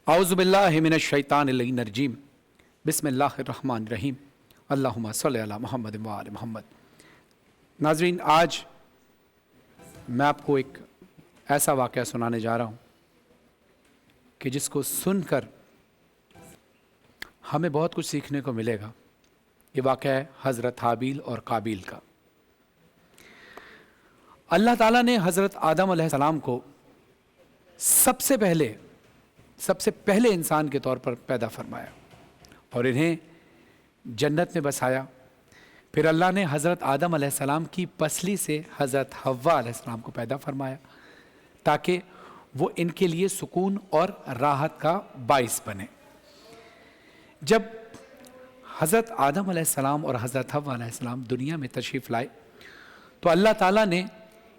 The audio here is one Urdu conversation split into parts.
اعوذ باللہ من الشیطان اللعین الرجیم بسم اللہ الرحمن الرحیم اللہم صلی علی محمد وآل محمد۔ ناظرین، آج میں آپ کو ایک ایسا واقعہ سنانے جا رہا ہوں کہ جس کو سن کر ہمیں بہت کچھ سیکھنے کو ملے گا۔ یہ واقعہ ہے حضرت حابیل اور قابیل کا۔ اللہ تعالیٰ نے حضرت آدم علیہ السلام کو سب سے پہلے انسان کے طور پر پیدا فرمایا اور انہیں جنت میں بسایا۔ پھر اللہ نے حضرت آدم علیہ السلام کی پسلی سے حضرت حوا علیہ السلام کو پیدا فرمایا تاکہ وہ ان کے لیے سکون اور راحت کا باعث بنے۔ جب حضرت آدم علیہ السلام اور حضرت حوا علیہ السلام دنیا میں تشریف لائے تو اللہ تعالیٰ نے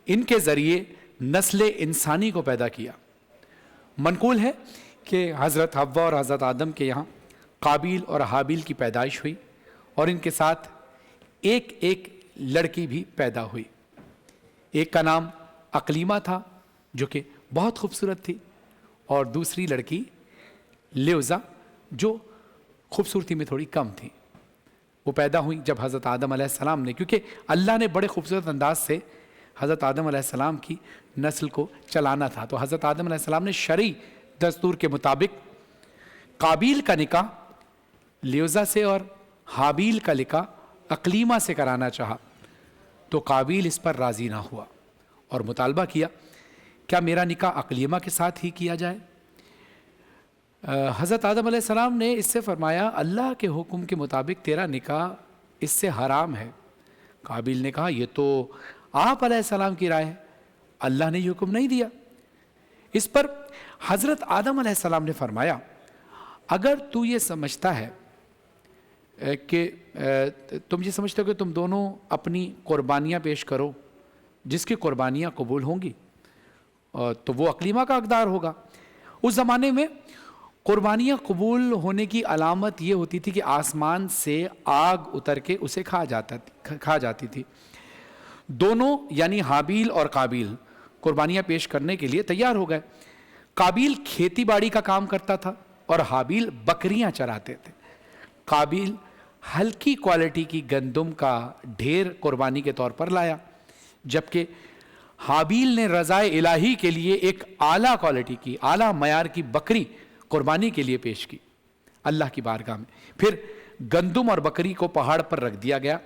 ان کے ذریعے نسل انسانی کو پیدا کیا۔ منقول ہے کہ حضرت حوا اور حضرت آدم کے یہاں قابیل اور حابیل کی پیدائش ہوئی اور ان کے ساتھ ایک لڑکی بھی پیدا ہوئی۔ ایک کا نام اقلیمہ تھا جو کہ بہت خوبصورت تھی، اور دوسری لڑکی لیوزا جو خوبصورتی میں تھوڑی کم تھی۔ وہ پیدا ہوئی جب حضرت آدم علیہ السلام نے، کیونکہ اللہ نے بڑے خوبصورت انداز سے حضرت آدم علیہ السلام کی نسل کو چلانا تھا، تو حضرت آدم علیہ السلام نے شرعی دستور کے مطابق قابیل کا نکاح لیوزا سے اور حابیل کا نکاح اقلیمہ سے کرانا چاہا، تو قابیل اس پر راضی نہ ہوا اور مطالبہ کیا کیا میرا نکاح اقلیمہ کے ساتھ ہی کیا جائے۔ حضرت آدم علیہ السلام نے اس سے فرمایا اللہ کے حکم کے مطابق تیرا نکاح اس سے حرام ہے۔ قابیل نے کہا یہ تو آپ علیہ السلام کی رائے ہے، اللہ نے یہ حکم نہیں دیا۔ اس پر حضرت آدم علیہ السلام نے فرمایا اگر تو یہ سمجھتا ہے کہ تم یہ سمجھتے ہو کہ تم دونوں اپنی قربانیاں پیش کرو جس کی قربانیاں قبول ہوں گی تو وہ اقلیمہ کا حقدار ہوگا۔ اس زمانے میں قربانیاں قبول ہونے کی علامت یہ ہوتی تھی کہ آسمان سے آگ اتر کے اسے کھا جاتی تھی۔ دونوں یعنی حابیل اور قابیل قربانیاں پیش کرنے کے لیے تیار ہو گئے۔ قابیل کھیتی باڑی کا کام کرتا تھا اور حابیل بکریاں چراتے تھے۔ قابیل ہلکی کوالٹی کی گندم کا ڈھیر قربانی کے طور پر لایا، جبکہ حابیل نے رضائے الہی کے لیے ایک اعلیٰ کوالٹی کی اعلیٰ معیار کی بکری قربانی کے لیے پیش کی اللہ کی بارگاہ میں۔ پھر گندم اور بکری کو پہاڑ پر رکھ دیا گیا۔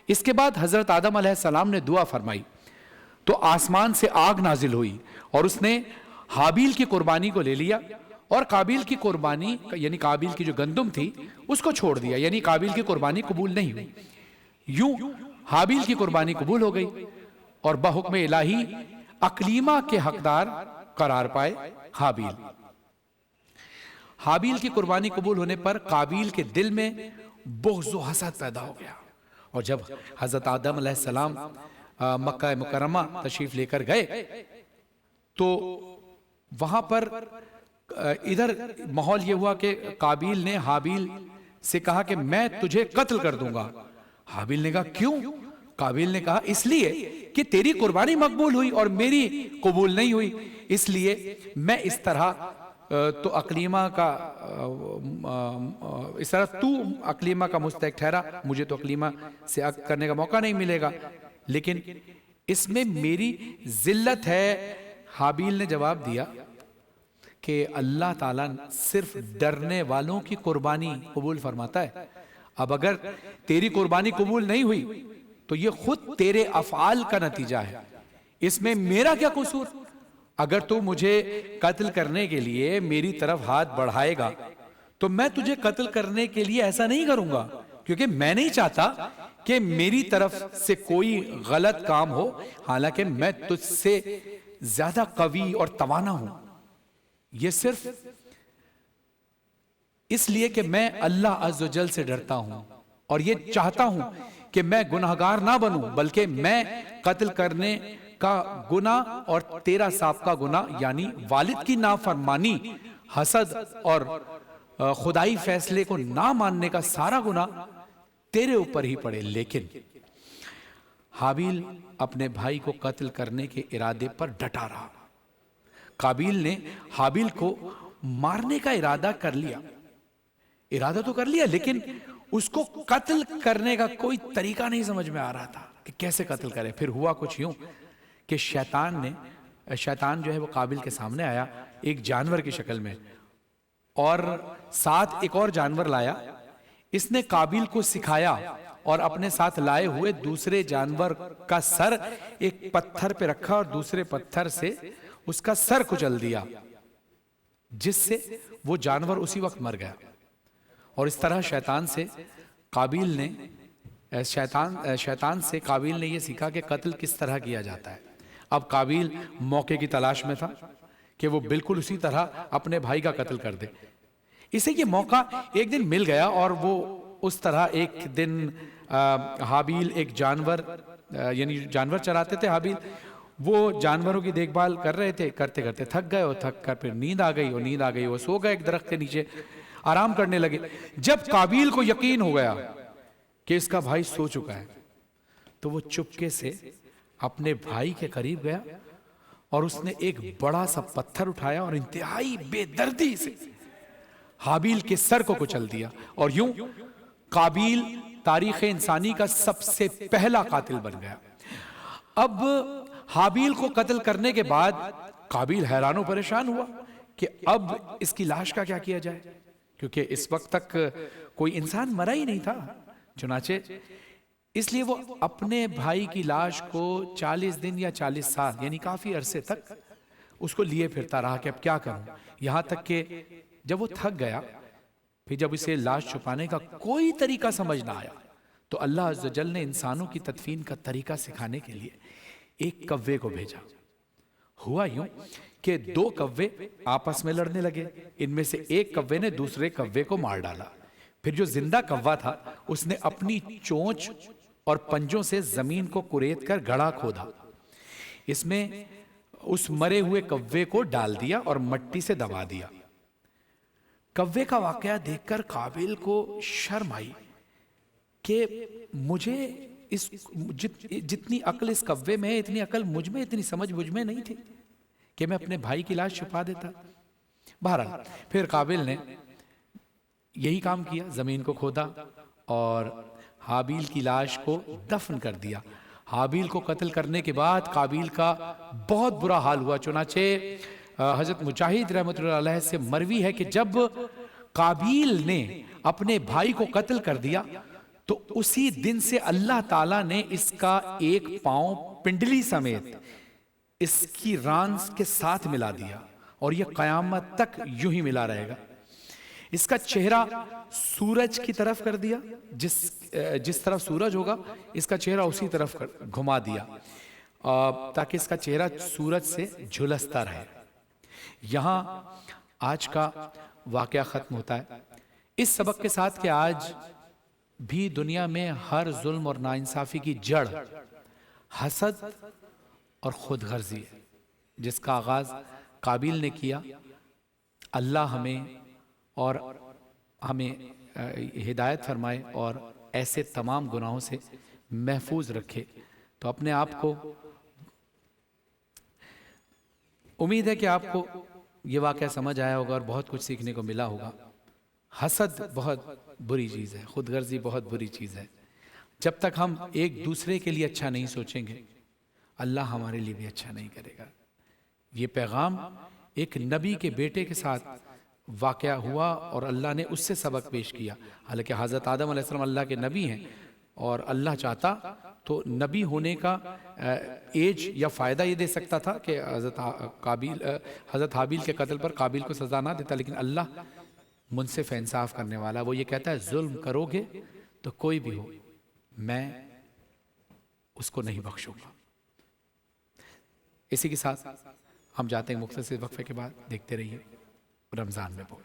اس کے بعد حضرت آدم علیہ السلام نے دعا فرمائی تو آسمان سے آگ نازل ہوئی اور اس نے حابیل کی قربانی کو لے لیا اور قابیل کی قربانی یعنی قابیل کی جو گندم تھی اس کو چھوڑ دیا، یعنی قابیل کی قربانی قبول نہیں ہوئی۔ یوں حابیل کی قربانی قبول ہو گئی اور بحکم الہی اقلیمہ کے حقدار قرار پائے حابیل کی قربانی قبول ہونے پر قابیل کے دل میں بغض و حسد پیدا ہو گیا، اور جب حضرت آدم علیہ السلام مکہ مکرمہ تشریف لے کر گئے تو وہاں پر ادھر ماحول یہ ہوا کہ قابیل نے حابیل سے کہا کہ میں تجھے قتل کر دوں گا۔ حابیل نے کہا کیوں؟ قابیل نے کہا اس لیے کہ تیری قربانی مقبول ہوئی اور میری قبول نہیں ہوئی، اس لیے میں اس طرح تو اقلیمہ کا مستحق ٹھہرا، مجھے تو اقلیمہ سے عقد کرنے کا موقع نہیں ملے گا، لیکن اس میں میری ذلت ہے۔ حابیل نے جواب دیا کہ اللہ تعالیٰ صرف ڈرنے والوں کی قربانی قبول فرماتا ہے، اب اگر تیری قربانی قبول نہیں ہوئی تو یہ خود تیرے افعال کا نتیجہ ہے، اس میں میرا کیا قصور؟ اگر تو مجھے قتل کرنے کے لیے میری طرف ہاتھ بڑھائے گا تو میں تجھے قتل کرنے کے لیے ایسا نہیں کروں گا، کیونکہ میں نہیں چاہتا کہ میری طرف سے کوئی غلط کام ہو، حالانکہ میں تجھ سے زیادہ قوی اور توانا ہوں۔ یہ صرف اس لیے کہ میں اللہ عز و جل سے ڈرتا ہوں اور یہ چاہتا ہوں کہ میں گناہگار نہ بنوں، بلکہ میں قتل کرنے کا گناہ اور تیرا سابقہ گناہ یعنی والد کی نافرمانی، حسد اور خدائی فیصلے کو نہ ماننے کا سارا گناہ تیرے اوپر ہی پڑے۔ لیکن حابیل اپنے بھائی کو قتل کرنے کے ارادے پر ڈٹا رہا۔ قابیل نے حابیل کو مارنے کا ارادہ کر لیا، ارادہ تو کر لیا، لیکن اس کو قتل کرنے کا کوئی طریقہ نہیں سمجھ میں آ رہا تھا کہ کیسے قتل کرے۔ پھر ہوا کچھ یوں کہ شیطان جو ہے وہ قابل کے سامنے آیا ایک جانور کی شکل میں، اور ساتھ ایک اور جانور لایا۔ اس نے قابل کو سکھایا اور اپنے ساتھ لائے ہوئے دوسرے جانور کا سر ایک پتھر پہ رکھا اور دوسرے پتھر سے اس کا سر کچل دیا، جس سے وہ جانور اسی وقت مر گیا۔ اور اس طرح شیطان سے قابل نے یہ سیکھا کہ قتل کس طرح کیا جاتا ہے۔ اب قابل موقع کی تلاش میں تھا کہ وہ بالکل اسی طرح اپنے بھائی کا قتل کر دے۔ اسے یہ موقع ایک دن مل گیا، اور وہ اس طرح ایک دن حابیل ایک جانور چراتے تھے۔ حابیل وہ جانوروں کی دیکھ بھال کر رہے تھے، کرتے کرتے تھک گئے، اور تھک کر پھر نیند آ گئی، وہ سو گئے ایک درخت کے نیچے، آرام کرنے لگے۔ جب قابیل کو یقین ہو گیا کہ اس کا بھائی سو چکا ہے، تو وہ چپکے سے اپنے بھائی کے قریب گیا اور اس نے ایک بڑا سا پتھر اٹھایا اور انتہائی بے دردی سے حابیل کے سر کو کچل دیا، اور یوں قابیل تاریخ انسانی کا سب سے پہلا قاتل بن گیا۔ اب حابیل کو قتل کرنے کے بعد قابیل حیران و پریشان ہوا کہ اب اس کی لاش کا کیا کیا جائے، کیونکہ اس وقت تک کوئی انسان مرا ہی نہیں تھا۔ چنانچہ اس لیے وہ اپنے بھائی کی لاش کو 40 دن یا 40 سال یعنی کافی عرصے تک اس کو لیے پھرتا رہا کہ اب کیا کروں، یہاں تک کہ جب وہ تھک گیا، پھر جب اسے لاش چھپانے کا کوئی طریقہ سمجھ نہ آیا، تو اللہ عز و جل نے انسانوں کی تدفین کا طریقہ سکھانے کے لیے ایک کوے کو بھیجا۔ ہوا یوں کہ 2 کوے آپس میں لڑنے لگے، ان میں سے ایک کوے نے دوسرے کوے کو مار ڈالا۔ پھر جو زندہ کوا تھا اس نے اپنی چونچ اور پنجوں سے زمین کو کریت کر گڑھا کھودا، اس میں اس مرے ہوئے کوے کو ڈال دیا اور مٹی سے دبا دیا۔ کوے کا واقعہ دیکھ کر قابل کو شرم آئی کہ مجھے جتنی عقل اس کوے میں ہے، اتنی عقل مجھ میں، اتنی سمجھ مجھ میں نہیں تھی کہ میں اپنے بھائی کی لاش چھپا دیتا۔ بہرحال پھر قابل نے یہی کام کیا، زمین کو کھودا اور حابیل کی لاش کو دفن کر دیا۔ حابیل کو قتل کرنے کے بعد قابل کا بہت برا حال ہوا۔ چنانچہ حضرت مجاہد رحمۃ اللہ علیہ سے مروی ہے کہ جب قابیل نے اپنے بھائی کو قتل کر دیا تو اسی دن سے اللہ تعالیٰ نے اس کا ایک پاؤں پنڈلی سمیت اس کی رانس کے ساتھ ملا دیا، اور یہ قیامت تک یوں ہی ملا رہے گا۔ اس کا چہرہ سورج کی طرف کر دیا، جس طرف سورج ہوگا اس کا چہرہ اسی طرف گھما دیا، تاکہ اس کا چہرہ سورج سے جھلستا رہے۔ یہاں آج کا واقعہ ختم ہوتا ہے، اس سبق کے ساتھ کہ آج بھی دنیا میں ہر ظلم اور ناانصافی کی جڑ حسد اور خود غرضی ہے، جس کا آغاز قابل نے کیا۔ اللہ ہمیں ہدایت فرمائے اور ایسے تمام گناہوں سے محفوظ رکھے۔ تو اپنے آپ کو، امید ہے کہ آپ کو یہ واقعہ سمجھ آیا ہوگا اور بہت کچھ سیکھنے کو ملا ہوگا۔ حسد بہت بری چیز ہے، خود غرضی بہت بری چیز ہے۔ جب تک ہم ایک دوسرے کے لیے اچھا نہیں سوچیں گے، اللہ ہمارے لیے بھی اچھا نہیں کرے گا۔ یہ پیغام ایک نبی کے بیٹے کے ساتھ واقعہ ہوا اور اللہ نے اس سے سبق پیش کیا۔ حالانکہ حضرت آدم علیہ السلام اللہ کے نبی ہیں، اور اللہ چاہتا تو نبی ہونے کا ایج یا فائدہ یہ دے سکتا تھا کہ حضرت حابیل کے قتل پر قابل کو سزا نہ دیتا، لیکن اللہ منصف انصاف کرنے والا، وہ یہ کہتا ہے ظلم کرو گے تو کوئی بھی ہو میں اس کو نہیں بخشوں گا۔ اسی کے ساتھ ہم جاتے ہیں مختصر وقفے کے بعد، دیکھتے رہیے رمضان میں بول۔